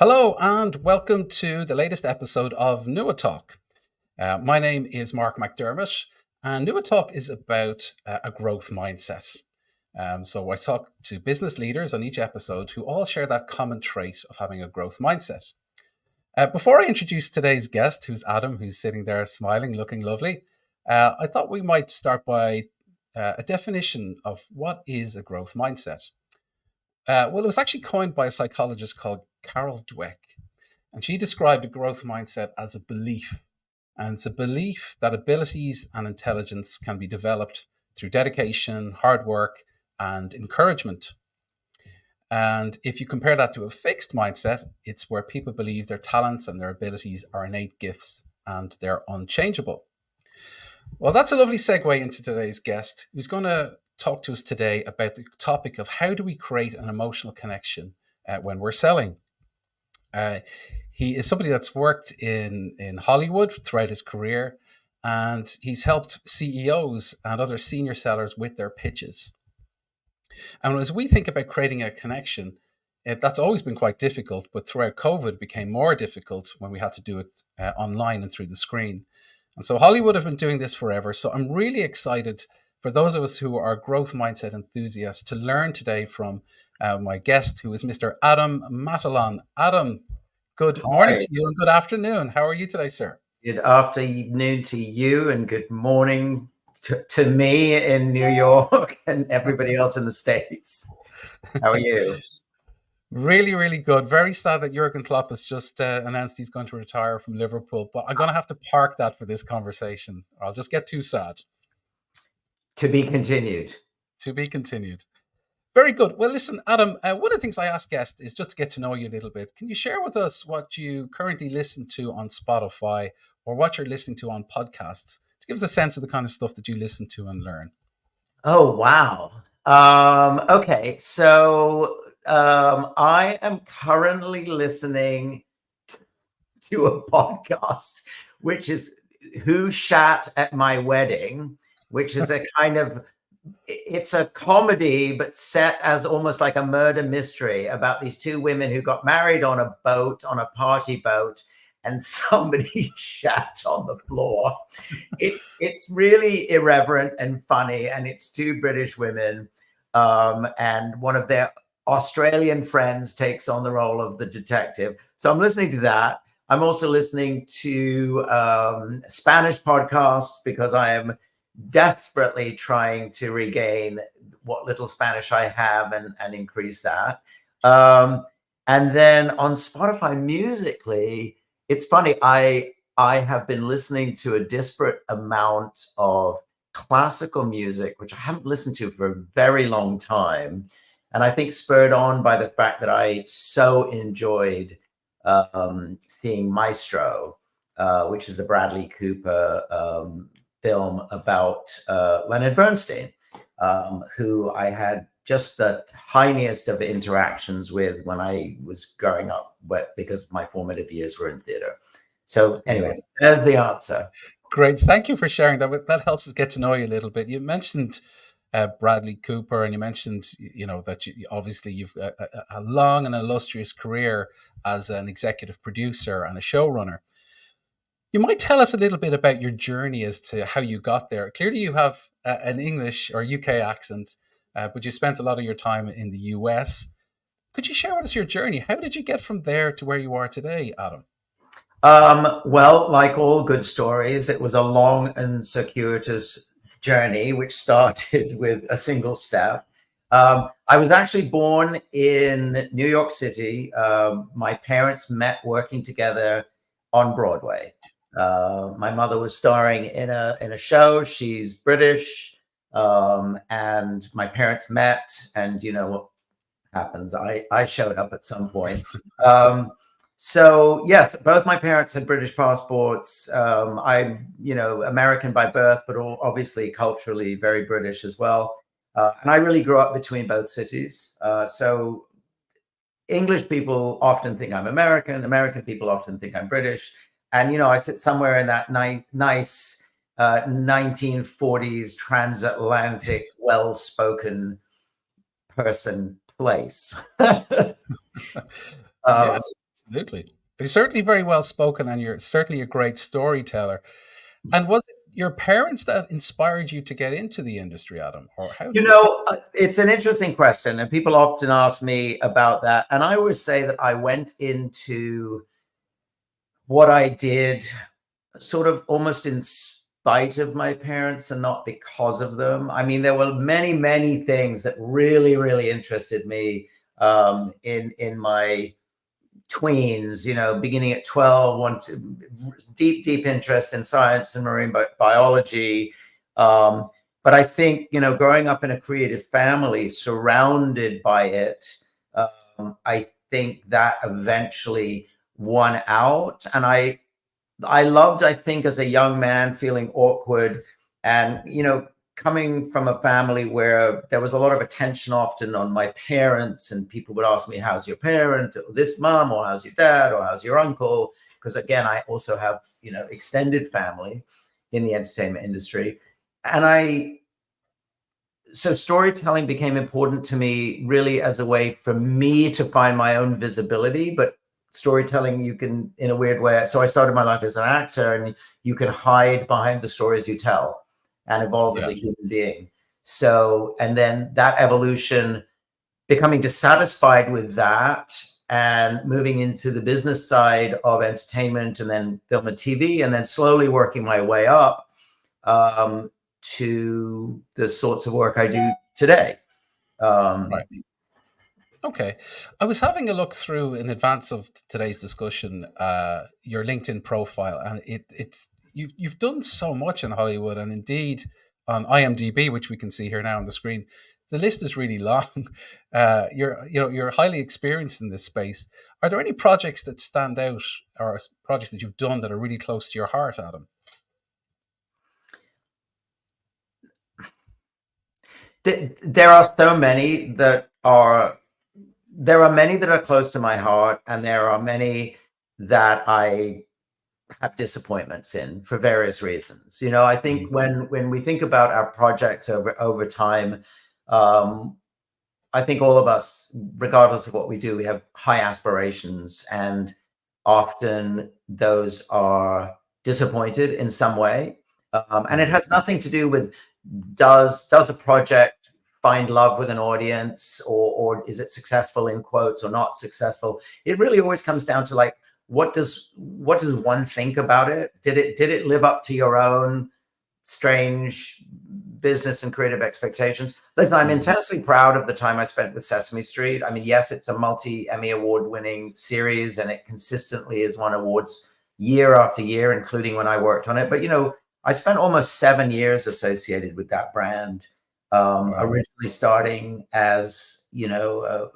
Hello, and welcome to the latest episode of Nua Talk. My name is Mark McDermott, and Nua Talk is about a growth mindset. So I talk to business leaders on each episode who all share that common trait of having a growth mindset. Before I introduce today's guest, who's Adam, who's sitting there smiling, looking lovely, I thought we might start by a definition of what is a growth mindset. Well, it was actually coined by a psychologist called Carol Dweck. And she described a growth mindset as a belief. And it's a belief that abilities and intelligence can be developed through dedication, hard work, and encouragement. And if you compare that to a fixed mindset, it's where people believe their talents and their abilities are innate gifts and they're unchangeable. Well, that's a lovely segue into today's guest, who's going to talk to us today about the topic of how do we create an emotional connection when we're selling. He is somebody that's worked in Hollywood throughout his career, and he's helped CEOs and other senior sellers with their pitches. And as we think about creating a connection, that's always been quite difficult, but throughout COVID, it became more difficult when we had to do it online and through the screen. And so Hollywood have been doing this forever. So I'm really excited for those of us who are growth mindset enthusiasts to learn today from my guest, who is Mr. Adam Matalon. Adam, good morning Hi, to you and good afternoon. How are you today, sir? good afternoon to you and good morning to me in New York and everybody else in the States. How are you? Really, really good. Very sad that Jurgen Klopp has just announced he's going to retire from Liverpool, but I'm going to have to park that for this conversation. I'll just get too sad. To be continued. To be continued. Very good. Well, listen, Adam, one of the things I ask guests is just to get to know you a little bit. Can you share with us what you currently listen to on Spotify or what you're listening to on podcasts to give us a sense of the kind of stuff that you listen to and learn? Oh, wow. Okay, so I am currently listening to a podcast, which is Who Shat at My Wedding, which is a kind of it's a comedy but set as almost like a murder mystery about these two women who got married on a boat, on a party boat, and somebody shat on the floor. It's really irreverent and funny, and it's two British women, and one of their Australian friends takes on the role of the detective. So I'm listening to that. I'm also listening to Spanish podcasts because I am desperately trying to regain what little Spanish I have and increase that. And then on Spotify musically, it's funny. I have been listening to a disparate amount of classical music, which I haven't listened to for a very long time. And I think spurred on by the fact that I so enjoyed seeing Maestro, which is the Bradley Cooper film about Leonard Bernstein, who I had just the tiniest of interactions with when I was growing up, because my formative years were in theater. So Yeah. anyway, there's the answer. Great. Thank you for sharing that. That helps us get to know you a little bit. You mentioned Bradley Cooper, and you mentioned, that obviously you've a long and illustrious career as an executive producer and a showrunner. You might tell us a little bit about your journey as to how you got there. Clearly, you have an English or UK accent, but you spent a lot of your time in the US. Could you share with us your journey? How did you get from there to where you are today, Adam? Well, like all good stories, it was a long and circuitous journey, which started with a single step. I was actually born in New York City. My parents met working together on Broadway. My mother was starring in a show. She's British, and my parents met, and you know what happens. I showed up at some point. Um, so yes, both my parents had British passports. I'm, American by birth, but obviously culturally very British as well. And I really grew up between both cities. So English people often think I'm American. American people often think I'm British. And I sit somewhere in that nice 1940s transatlantic, well-spoken person place. Yeah, um, Absolutely. You're certainly very well spoken, and you're certainly a great storyteller. And was it your parents that inspired you to get into the industry, Adam, or how You did you? know, it's an interesting question, and people often ask me about that. And I always say that I went into what I did sort of almost in spite of my parents and not because of them. I mean, there were many, many things that really, really interested me in my tweens, you know, beginning at 12, deep, deep interest in science and marine biology. Um, but I think, you know, growing up in a creative family, surrounded by it, I think that eventually won out. And I loved, I think, as a young man, feeling awkward and, you know, coming from a family where there was a lot of attention often on my parents, and people would ask me, how's your parent, or this mom, or how's your dad, or how's your uncle? Because again, I also have, you know, extended family in the entertainment industry. And so storytelling became important to me really as a way for me to find my own visibility. But storytelling, you can, in a weird way, so I started my life as an actor, and you can hide behind the stories you tell and evolve as Yeah. a human being. So, and then that evolution, becoming dissatisfied with that and moving into the business side of entertainment and then film and TV, and then slowly working my way up to the sorts of work I do today. Um, Right. Okay. I was having a look through in advance of today's discussion, your LinkedIn profile, and it's you've done so much in Hollywood, and indeed on IMDb, which we can see here now on the screen, the list is really long. You're highly experienced in this space. Are there any projects that stand out, or projects that you've done that are really close to your heart, Adam? there are so many that are there are many that are close to my heart, and there are many that I have disappointments in for various reasons. You know, I think when we think about our projects over time, um, I think all of us, regardless of what we do, we have high aspirations, and often those are disappointed in some way. And it has nothing to do with does a project find love with an audience, or is it successful in quotes or not successful? It really always comes down to like, what does one think about it? Did it live up to your own strange business and creative expectations? Listen, I'm intensely proud of the time I spent with Sesame Street. I mean, yes, it's a multi-Emmy award winning series, and it consistently has won awards year after year, including when I worked on it. But, you know, I spent almost 7 years associated with that brand, Wow. originally starting as, you know,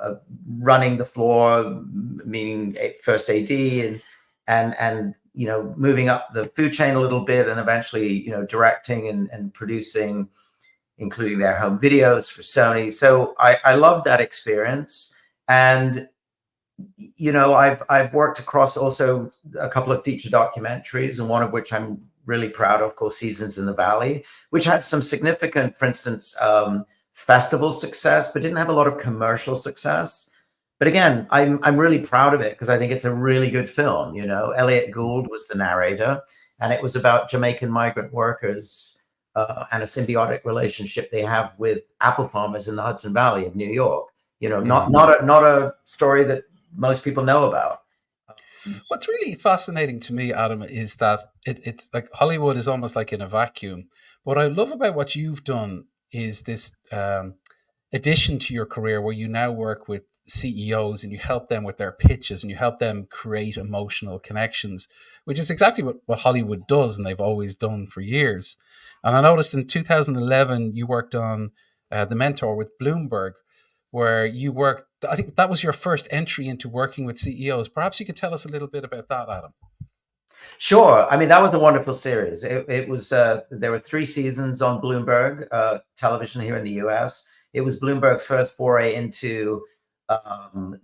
running the floor, meaning first AD, and you know, moving up the food chain a little bit, and eventually, you know, directing and producing, including their home videos for Sony. So I love that experience. And, you know, I've worked across also a couple of feature documentaries, and one of which I'm really proud of, called Seasons in the Valley, which had some significant, for instance, festival success, but didn't have a lot of commercial success. But again, I'm really proud of it because I think it's a really good film. You know, Elliot Gould was the narrator, and it was about Jamaican migrant workers and a symbiotic relationship they have with apple farmers in the Hudson Valley of New York. You know, not a story that most people know about. What's really fascinating to me, Adam, is that it's like Hollywood is almost like in a vacuum. What I love about what you've done is this addition to your career where you now work with CEOs and you help them with their pitches and you help them create emotional connections, which is exactly what Hollywood does and they've always done for years. And I noticed in 2011, you worked on The Mentor with Bloomberg, where you worked. I think that was your first entry into working with CEOs. Perhaps you could tell us a little bit about that, Adam. Sure. I mean, that was a wonderful series. It was, there were 3 seasons on Bloomberg television here in the US. It was Bloomberg's first foray into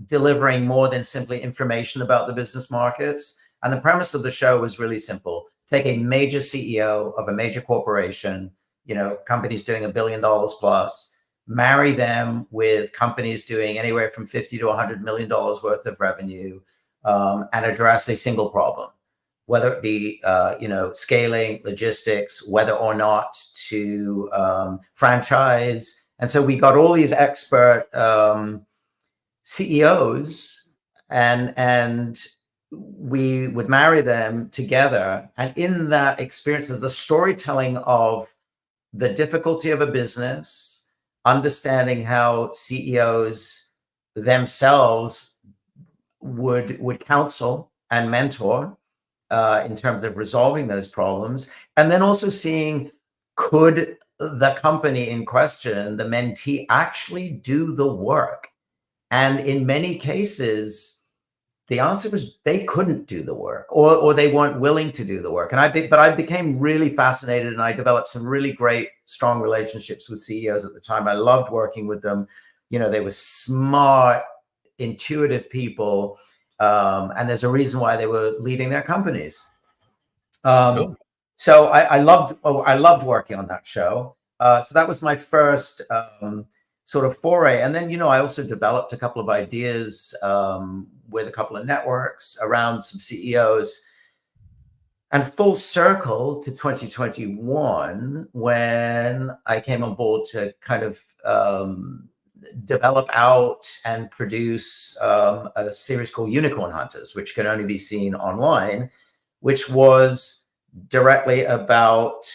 delivering more than simply information about the business markets. And the premise of the show was really simple. Take a major CEO of a major corporation, you know, companies doing $1 billion plus, marry them with companies doing anywhere from 50 to $100 million worth of revenue, and address a single problem, whether it be scaling, logistics, whether or not to franchise. And so we got all these expert CEOs, and we would marry them together. And in that experience of the storytelling of the difficulty of a business, understanding how CEOs themselves would counsel and mentor in terms of resolving those problems, and then also seeing, could the company in question, the mentee, actually do the work? And in many cases, the answer was they couldn't do the work, or they weren't willing to do the work. And I became really fascinated, and I developed some really great, strong relationships with CEOs at the time. I loved working with them. They were smart, intuitive people, and there's a reason why they were leading their companies. Cool. So I loved working on that show. So that was my first sort of foray. And then, I also developed a couple of ideas with a couple of networks around some CEOs. And full circle to 2021, when I came on board to kind of develop out and produce a series called Unicorn Hunters, which can only be seen online, which was directly about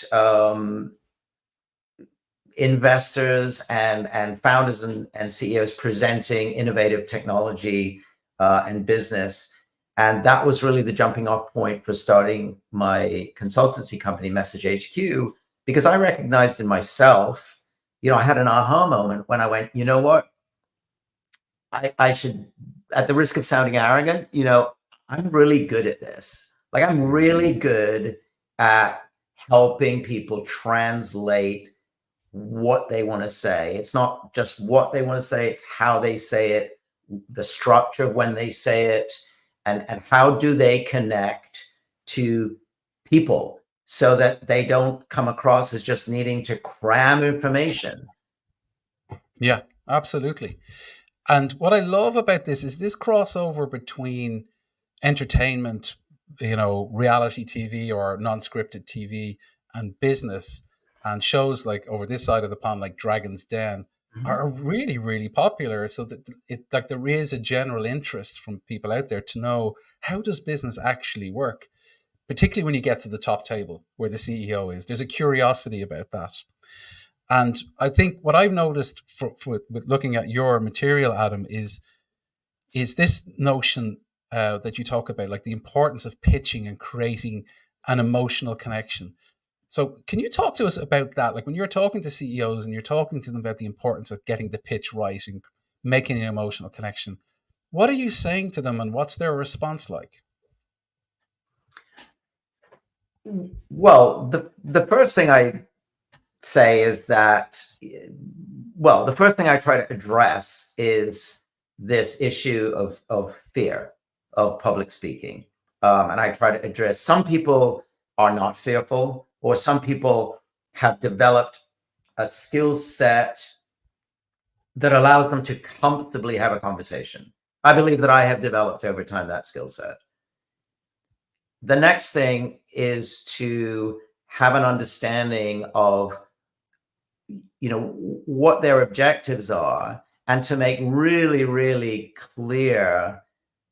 investors and founders and CEOs presenting innovative technology and business. And that was really the jumping off point for starting my consultancy company, Message HQ, because I recognized in myself, I had an aha moment when I went, you know what? I should, at the risk of sounding arrogant, I'm really good at this. Like, I'm really good at helping people translate what they want to say. It's not just what they want to say, it's how they say it, the structure of when they say it, and how do they connect to people so that they don't come across as just needing to cram information. Yeah, absolutely. And what I love about this is this crossover between entertainment, reality TV or non-scripted TV, and business, and shows like over this side of the pond, like Dragon's Den, are really, really popular. So that there is a general interest from people out there to know, how does business actually work, particularly when you get to the top table where the CEO is. There's a curiosity about that. And I think what I've noticed with looking at your material, Adam, is this notion that you talk about, like the importance of pitching and creating an emotional connection. So can you talk to us about that? Like, when you're talking to CEOs and you're talking to them about the importance of getting the pitch right and making an emotional connection, what are you saying to them, and what's their response like? Well, the first thing I say is that, the first thing I try to address is this issue of fear of public speaking. And I try to address, some people are not fearful, or some people have developed a skill set that allows them to comfortably have a conversation. I believe that I have developed over time that skill set. The next thing is to have an understanding of, what their objectives are, and to make really, really clear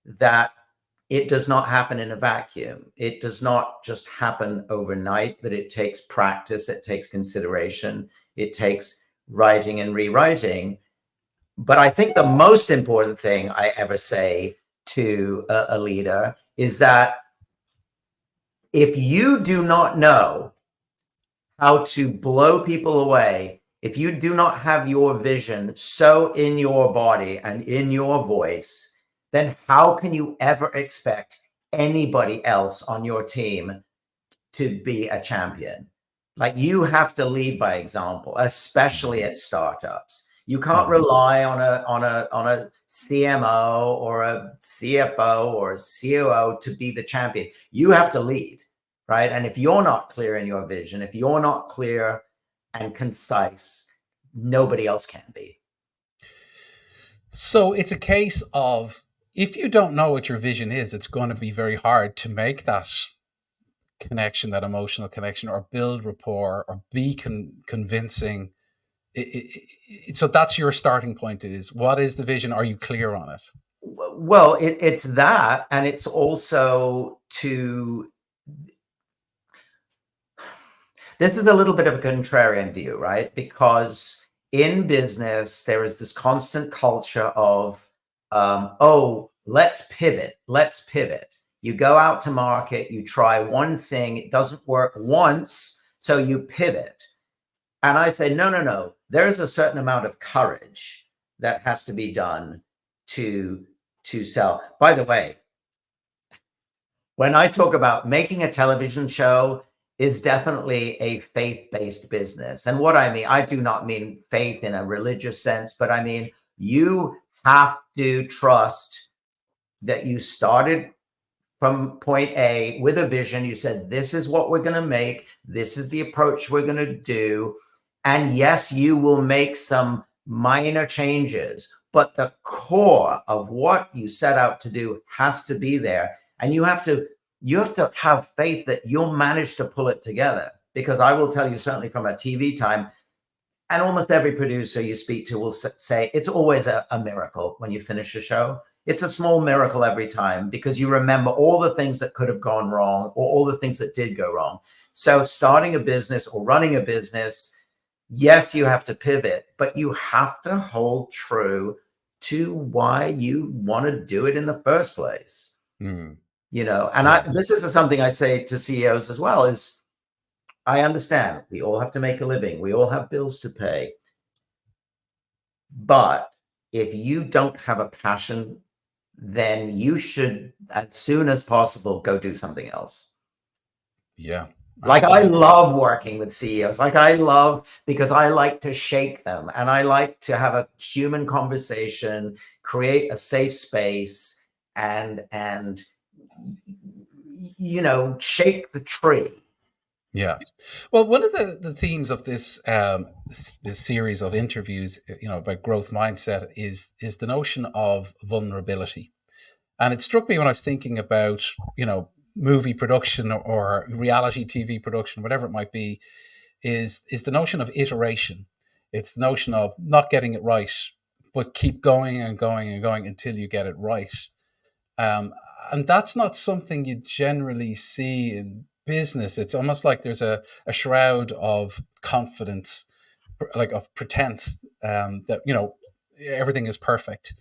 that it does not happen in a vacuum. It does not just happen overnight, that it takes practice, it takes consideration, it takes writing and rewriting. But I think the most important thing I ever say to a leader is that if you do not know how to blow people away, if you do not have your vision so in your body and in your voice, then how can you ever expect anybody else on your team to be a champion? Like, you have to lead by example, especially at startups. You can't rely on a CMO or a CFO or a COO to be the champion. You have to lead, right? And if you're not clear in your vision, if you're not clear and concise, nobody else can be. So it's a case of if you don't know what your vision is, it's going to be very hard to make that connection, that emotional connection, or build rapport, or be convincing. So that's your starting point. Is what is the vision? Are you clear on it? Well, it's that, and it's also to. This is a little bit of a contrarian view, right? Because in business, there is this constant culture of, oh, let's pivot, let's pivot. You go out to market, you try one thing, it doesn't work once, so you pivot. And I say, no, no, no. There's a certain amount of courage that has to be done to sell. By the way, when I talk about making a television show is definitely a faith-based business. And what I mean, I do not mean faith in a religious sense, but I mean, you have to trust that you started from point A with a vision. You said, this is what we're going to make. This is the approach we're going to do. And yes, you will make some minor changes, but the core of what you set out to do has to be there. And you have to have faith that you'll manage to pull it together. Because I will tell you, certainly from a TV time, and almost every producer you speak to will say it's always a miracle when you finish a show. It's a small miracle every time, because you remember all the things that could have gone wrong, or all the things that did go wrong. So starting a business or running a business, yes, you have to pivot, but you have to hold true to why you want to do it in the first place. Mm. You know, and this is something I say to CEOs as well, is I understand we all have to make a living. We all have bills to pay. But if you don't have a passion, then you should, as soon as possible, go do something else. Yeah. Like, I love working with CEOs. Like, I love, because I like to shake them, and I like to have a human conversation, create a safe space, and you know, shake the tree. Yeah. Well, one of the themes of this this series of interviews, you know, about growth mindset is the notion of vulnerability. And it struck me when I was thinking about, you know, movie production or reality TV production, whatever it might be, is the notion of iteration. It's the notion of not getting it right, but keep going and going and going until you get it right. And that's not something you generally see in business. It's almost like there's a shroud of confidence, like of pretense, that, you know, everything is perfect.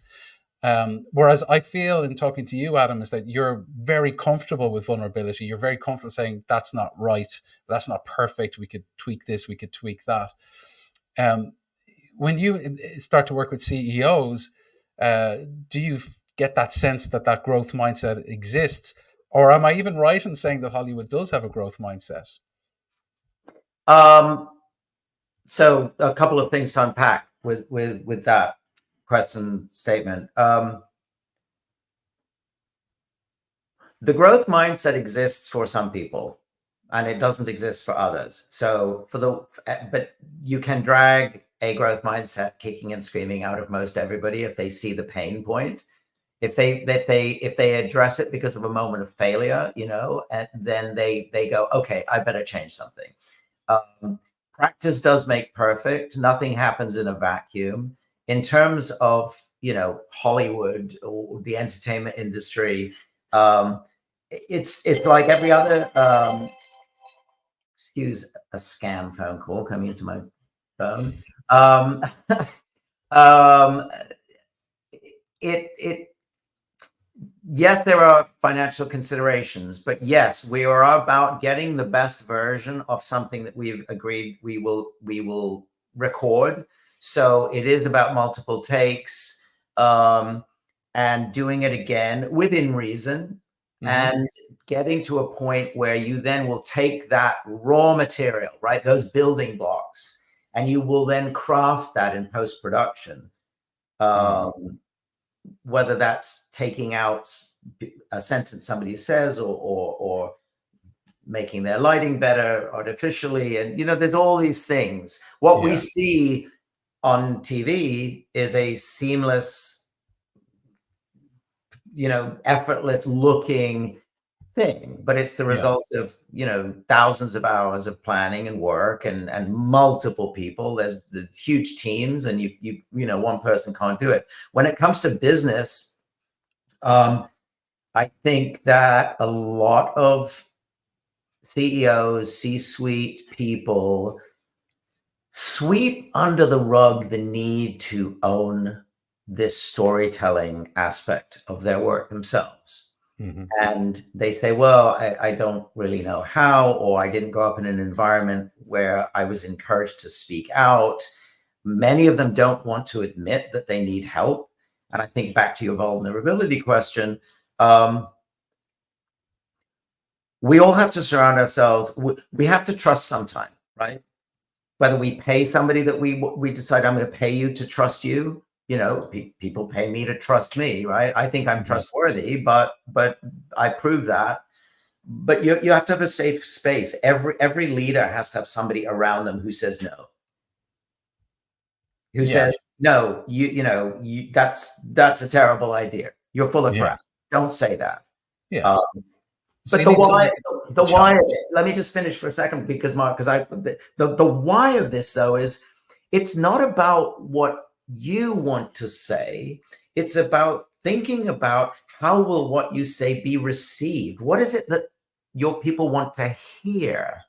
Whereas I feel in talking to you, Adam, is that you're very comfortable with vulnerability. You're very comfortable saying that's not right, that's not perfect. We could tweak this, we could tweak that. When you start to work with CEOs, do you get that sense that that growth mindset exists? Or am I even right in saying that Hollywood does have a growth mindset? So a couple of things to unpack with that question statement. The growth mindset exists for some people, and it doesn't exist for others. So but you can drag a growth mindset kicking and screaming out of most everybody if they see the pain point. If they address it because of a moment of failure, you know, and then they go, okay, I better change something. Practice does make perfect. Nothing happens in a vacuum. In terms of, you know, Hollywood or the entertainment industry, it's like every other. Excuse a scam phone call coming into my phone. Yes, there are financial considerations, but yes, we are about getting the best version of something that we've agreed we will record. So it is about multiple takes, and doing it again within reason, and getting to a point where you then will take that raw material, right, those building blocks, and you will then craft that in post-production. Whether that's taking out a sentence somebody says, or making their lighting better artificially. And, you know, there's all these things. What we see on TV is a seamless effortless looking thing, but it's the Yeah. result of thousands of hours of planning and work and multiple people. There's the huge teams, and one person can't do it. When it comes to business, I think that a lot of CEOs, C-suite people sweep under the rug the need to own this storytelling aspect of their work themselves. Hmm. And they say, well, I don't really know how, or I didn't grow up in an environment where I was encouraged to speak out. Many of them don't want to admit that they need help. And I think back to your vulnerability question, we all have to surround ourselves. We have to trust sometime, right? Whether we pay somebody that we decide, I'm going to pay you to trust you. People pay me to trust me, right? I think I'm Hmm. trustworthy, but I prove that. But you have to have a safe space. Every leader has to have somebody around them who says no, who Yeah. says no. That's a terrible idea. You're full of Yeah. crap. Don't say that. Yeah. Uh, So But you the need why, somebody the to why of challenge. it, let me just finish for a second, because Mark, the why of this though is it's not about what you want to say. It's about thinking about how will what you say be received? What is it that your people want to hear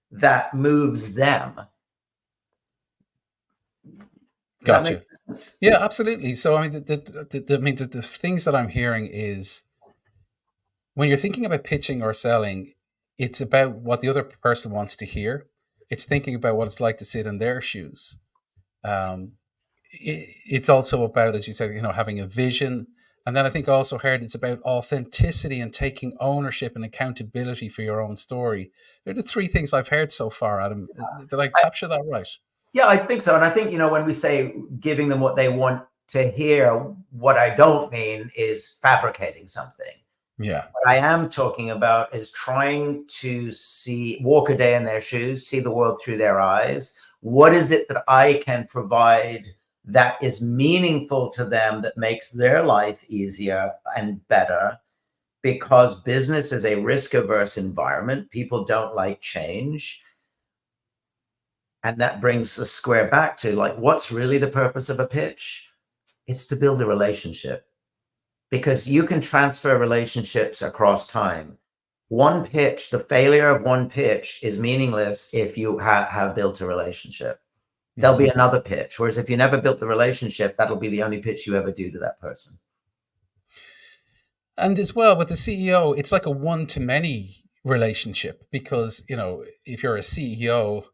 that moves them? Does that make Gotcha. sense? Yeah, absolutely. So I mean, the things that I'm hearing is when you're thinking about pitching or selling, it's about what the other person wants to hear. It's thinking about what it's like to sit in their shoes. Um, it's also about, as you said, having a vision. And then I think I also heard it's about authenticity and taking ownership and accountability for your own story. They're the three things I've heard so far, Adam. Did I capture that right? Yeah, I think so. And I think, when we say giving them what they want to hear, what I don't mean is fabricating something. Yeah. What I am talking about is trying to walk a day in their shoes, see the world through their eyes. What is it that I can provide that is meaningful to them, that makes their life easier and better? Because business is a risk-averse environment. People don't like change. And that brings us square back to, like, what's really the purpose of a pitch? It's to build a relationship, because you can transfer relationships across time. One pitch, the failure of one pitch is meaningless if you have built a relationship. There'll Hmm. be another pitch. Whereas if you never built the relationship, that'll be the only pitch you ever do to that person. And as well with the CEO, it's like a one to many relationship because, if you're a CEO,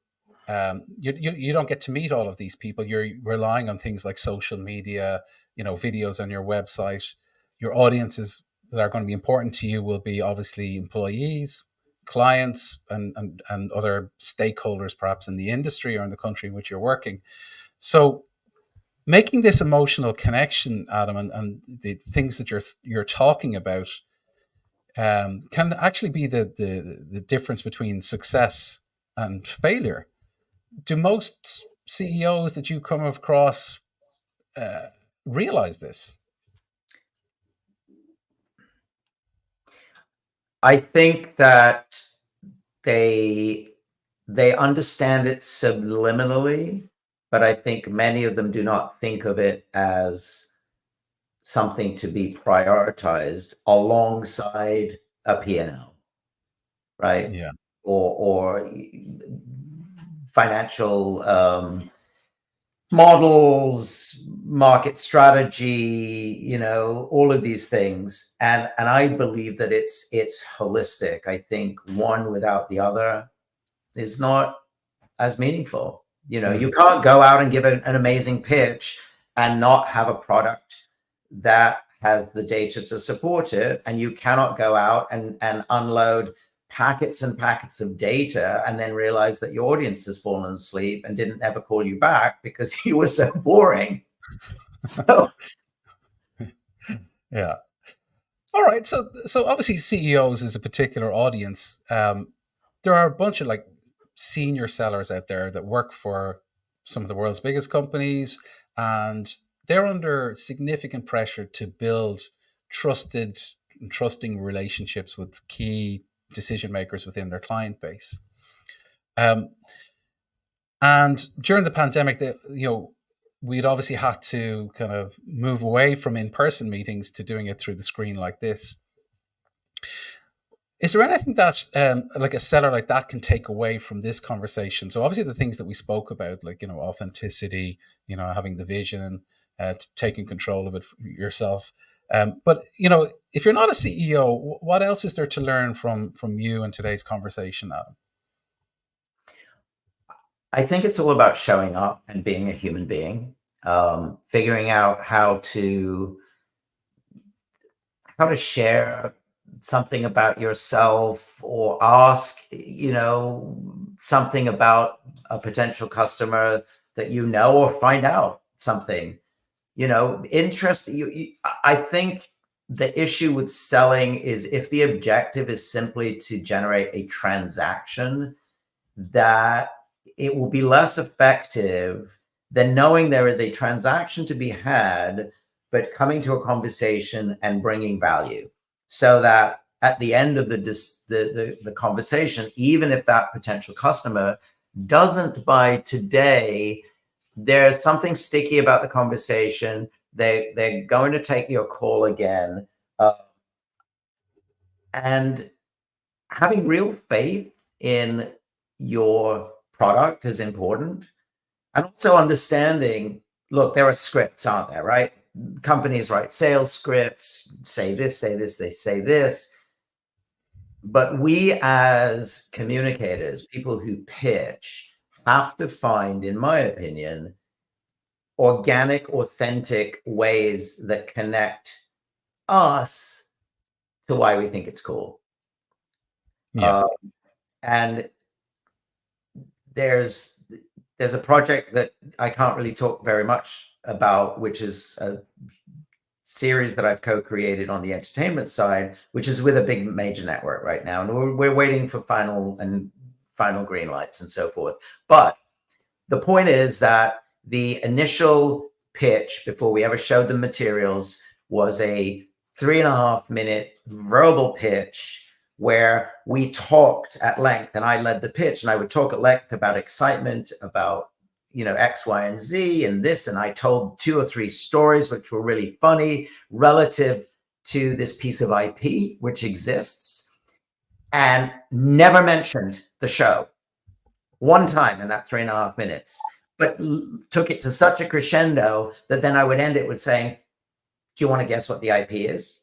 you don't get to meet all of these people. You're relying on things like social media, videos on your website. Your audiences that are going to be important to you will be obviously employees, clients, and other stakeholders, perhaps in the industry or in the country in which you're working. So making this emotional connection, Adam, and the things that you're talking about can actually be the difference between success and failure. Do most CEOs that you come across uh, realize this? I think that they they understand it subliminally, but I think many of them do not think of it as something to be prioritized alongside a P&L, right? Yeah. Or financial models, market strategy, all of these things. And I believe that it's holistic. I think one without the other is not as meaningful. You Mm. can't go out and give an amazing pitch and not have a product that has the data to support it. And you cannot go out and unload packets and packets of data and then realize that your audience has fallen asleep and didn't ever call you back because you were so boring. So Yeah. All right. So obviously CEOs is a particular audience. There are a bunch of like senior sellers out there that work for some of the world's biggest companies, and they're under significant pressure to build trusting relationships with key decision makers within their client base. And during the pandemic, we'd obviously had to kind of move away from in-person meetings to doing it through the screen like this. Is there anything that like a seller like that can take away from this conversation? So obviously the things that we spoke about, like, authenticity, having the vision, taking control of it yourself. But, if you're not a CEO, what else is there to learn from you in today's conversation, Adam? I think it's all about showing up and being a human being, figuring out how to share something about yourself, or ask, something about a potential customer that or find out something, interest. I think the issue with selling is if the objective is simply to generate a transaction, that it will be less effective than knowing there is a transaction to be had, but coming to a conversation and bringing value, so that at the end of the conversation, even if that potential customer doesn't buy today, there's something sticky about the conversation. They're going to take your call again, and having real faith in your product is important. And also understanding, look, there are scripts, aren't there, right? Companies write sales scripts, say this, they say this. But we as communicators, people who pitch, have to find, in my opinion, organic, authentic ways that connect us to why we think it's cool. Yeah. And there's a project that I can't really talk very much about, which is a series that I've co-created on the entertainment side, which is with a big major network right now. And we're waiting for final green lights and so forth. But the point is that the initial pitch, before we ever showed them materials, was a 3.5-minute verbal pitch where we talked at length, and I led the pitch, and I would talk at length about excitement, about X, Y, and Z, and this, and I told 2 or 3 stories which were really funny relative to this piece of IP which exists, and never mentioned the show one time in that 3.5 minutes, but took it to such a crescendo that then I would end it with saying, do you want to guess what the IP is?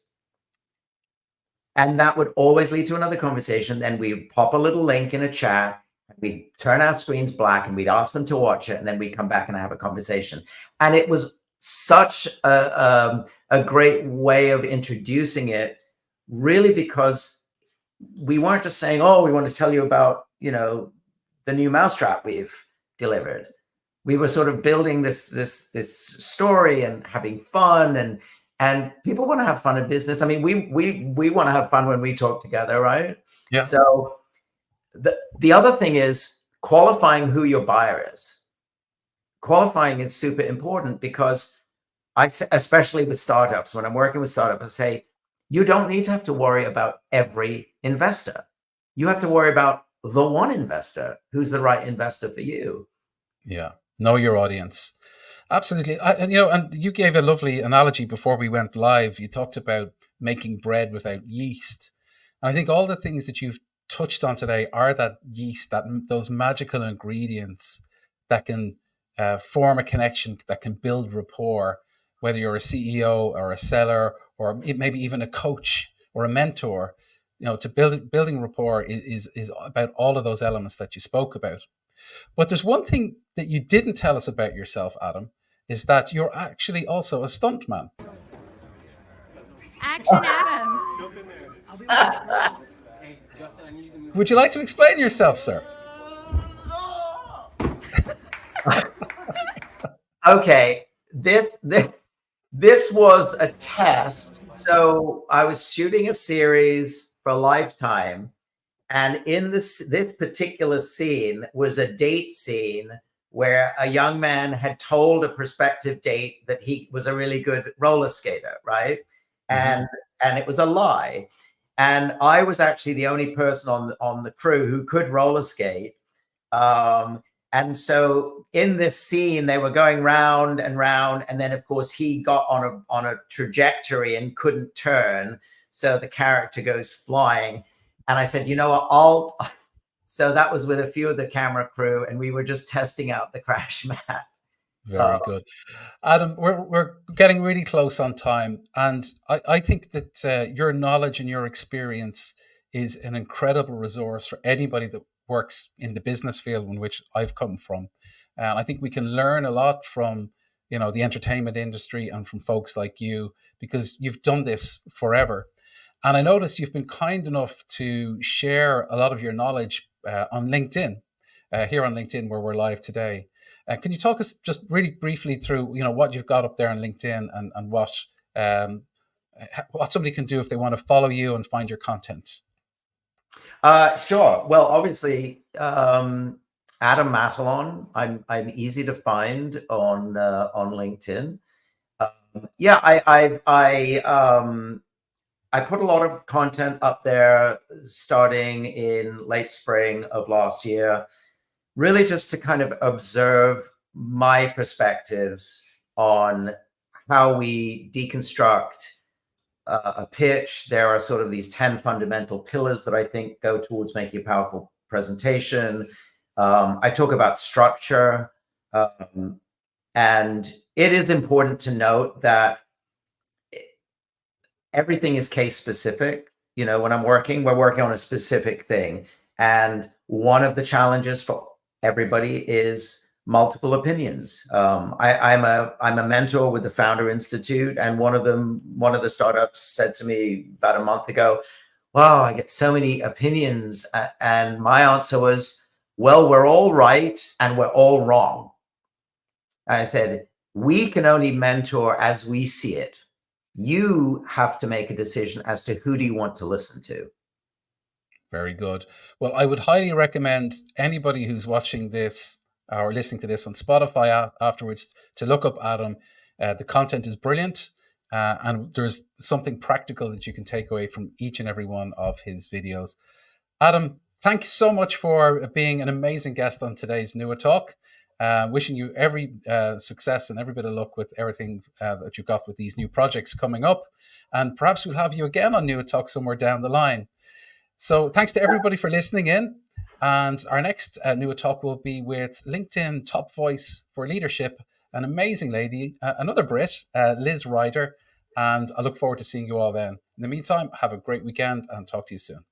And that would always lead to another conversation. Then we'd pop a little link in a chat, we'd turn our screens black, and we'd ask them to watch it, and then we'd come back and have a conversation. And it was such a great way of introducing it, really, because we weren't just saying, oh, we want to tell you about, the new mousetrap we've delivered. We were sort of building this story and having fun, and people want to have fun in business. I mean, we want to have fun when we talk together, right? Yeah. So the other thing is qualifying who your buyer is. Qualifying is super important, because especially with startups, when I'm working with startups, I say, you don't need to have to worry about every investor. You have to worry about the one investor who's the right investor for you. Yeah. Know your audience. Absolutely. And you gave a lovely analogy before we went live. You talked about making bread without yeast. And I think all the things that you've touched on today are that yeast, those magical ingredients that can form a connection, that can build rapport, whether you're a CEO or a seller, or maybe even a coach or a mentor. To building rapport is about all of those elements that you spoke about. But there's one thing that you didn't tell us about yourself, Adam, is that you're actually also a stuntman. Action, Adam. Would you like to explain yourself, sir? Okay, this was a test. So I was shooting a series for Lifetime, and in this particular scene was a date scene where a young man had told a prospective date that he was a really good roller skater, right? and it was a lie. And I was actually the only person on the crew who could roller skate. And so in this scene, they were going round and round, and then of course he got on a trajectory and couldn't turn, so the character goes flying. And I said, you know what, so that was with a few of the camera crew, and we were just testing out the crash mat. Very good. Adam, we're getting really close on time, and I think that your knowledge and your experience is an incredible resource for anybody that works in the business field in which I've come from. I think we can learn a lot from the entertainment industry and from folks like you, because you've done this forever. And I noticed you've been kind enough to share a lot of your knowledge on LinkedIn, here on LinkedIn, where we're live today. Can you talk us just really briefly through, what you've got up there on LinkedIn and what somebody can do if they want to follow you and find your content? Sure. Well, obviously, Adam Matalon. I'm easy to find on LinkedIn. I put a lot of content up there starting in late spring of last year, really just to kind of observe my perspectives on how we deconstruct a pitch. There are sort of these 10 fundamental pillars that I think go towards making a powerful presentation. I talk about structure, and it is important to note that everything is case specific. When we're working on a specific thing. And one of the challenges for everybody is multiple opinions. I'm a mentor with the Founder Institute, and one of the startups said to me about a month ago, "Wow, I get so many opinions." And my answer was, "Well, we're all right and we're all wrong." And I said, "We can only mentor as we see it. You have to make a decision as to who do you want to listen to." Very good. Well, I would highly recommend anybody who's watching this or listening to this on Spotify afterwards to look up Adam. The content is brilliant, and there's something practical that you can take away from each and every one of his videos. Adam, thanks so much for being an amazing guest on today's Nua Talk. Wishing you every success and every bit of luck with everything that you've got with these new projects coming up. And perhaps we'll have you again on Nua Talk somewhere down the line. So thanks to everybody for listening in. And our next Nua Talk will be with LinkedIn top voice for leadership, an amazing lady, another Brit, Liz Ryder. And I look forward to seeing you all then. In the meantime, have a great weekend and talk to you soon.